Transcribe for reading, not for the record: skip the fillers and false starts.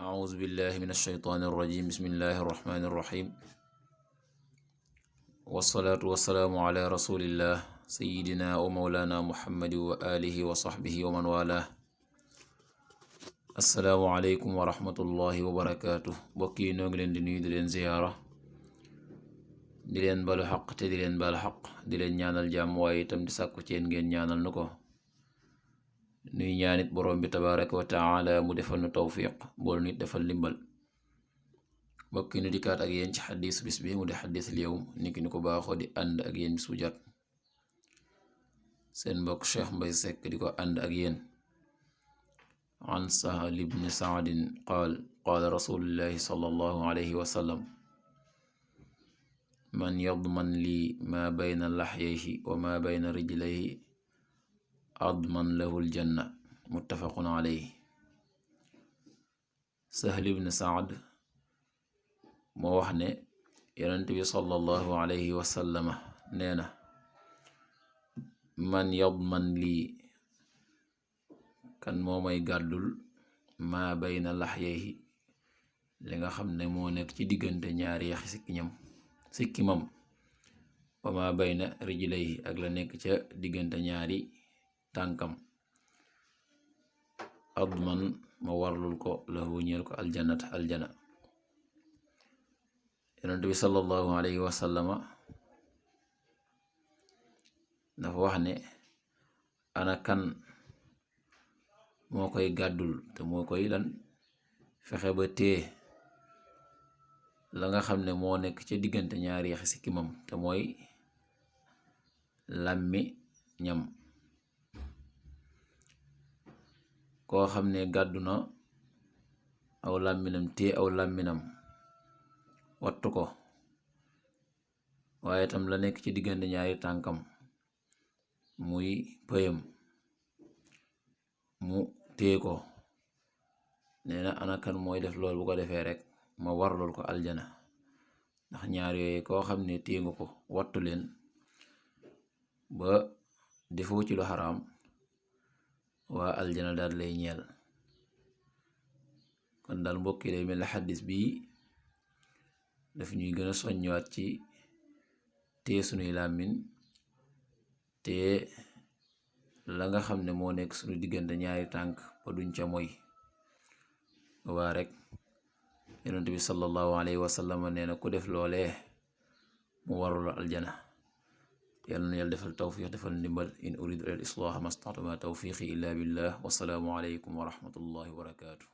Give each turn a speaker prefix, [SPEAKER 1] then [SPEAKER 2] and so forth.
[SPEAKER 1] أعوذ بالله من الشيطان الرجيم بسم الله الرحمن الرحيم والصلاة والسلام على رسول الله سيدنا ومولانا محمد وآله وصحبه ومن والاه السلام عليكم ورحمة الله وبركاته بokki noo ngi leen di nuyu di leen ziyaara di leen balu xaq te di leen baal xaq di leen ñaanal jàmm waaye itam di sàkku ci yéen ngeen ñaanal nu ko nuy ñaanit boroom bi tabaraka wa taala mu defal nu tawfiq boolu nit defal limbal bokki nu dikkaat ak yéen ci xadis bis bi mu di xadisul yawm niki ni ko baaxoo di ànd ak yéen bis bu jot seen mbokk Cheikh Mbay Seck di ko ànd ak yéen an Sahal ibni Saadin qaala rasulullahi sallallahu alayhi wa sallam man yadman lii ma bayna laxyayhi wa ma bayna rijlayhi adman lahu aljanna muttafaqun alayhi. Sahl ibn Saad moo wax ne yonent bi sallallahu alayhi wa sallama nee na man yadman lii kan moo may gàddul maa bayna laxyayhi li nga xam ne moo nekk ci diggante ñaari yaxi sikkimam wa maa bayna rijlayhi ak la nekk ca diggante ñaari tànkam adman ma warlul ko lahu ñeel ko aljana yonent bi sallallahu alayhi wa sallama dafa wax ne ana kan moo koy gàddul te moo koy lan fexe ba tee la nga xam ne moo nekk ca diggante ñaari yaxi sikkimam te mooy làmmi ñam koo xam ne gàddu na aw làmminam tee aw làmminam wattu ko waaye tam la nekk ci diggante ñaari tànkam muy pëyam mu tee ko nee na anakan mooy def lool bu ko defee rek ma warlul ko aljana ndax ñaar yooyu koo xam ne tee nga ko wattu leen ba defoo ci lu xaraam waa aljana daal lay ñeel. kon daal mbokki day mel ne xaddis bi daf ñuy gën a soññwaat ci tee sunuy làmmiñ te la nga xam ne moo nekk sunu diggante ñaari tànk ba duñ ca moy waa rek yonent bi sallallahu alayhi wa sallam nee na ku def loolee mu warul aljana. yàlla na yàlla defal tawfiq defal ndimbal in uridu al islaha mastata'tu ma tawfiqi illa billah wasalaamu alaykum wa rahmatullahi wa barakatuh.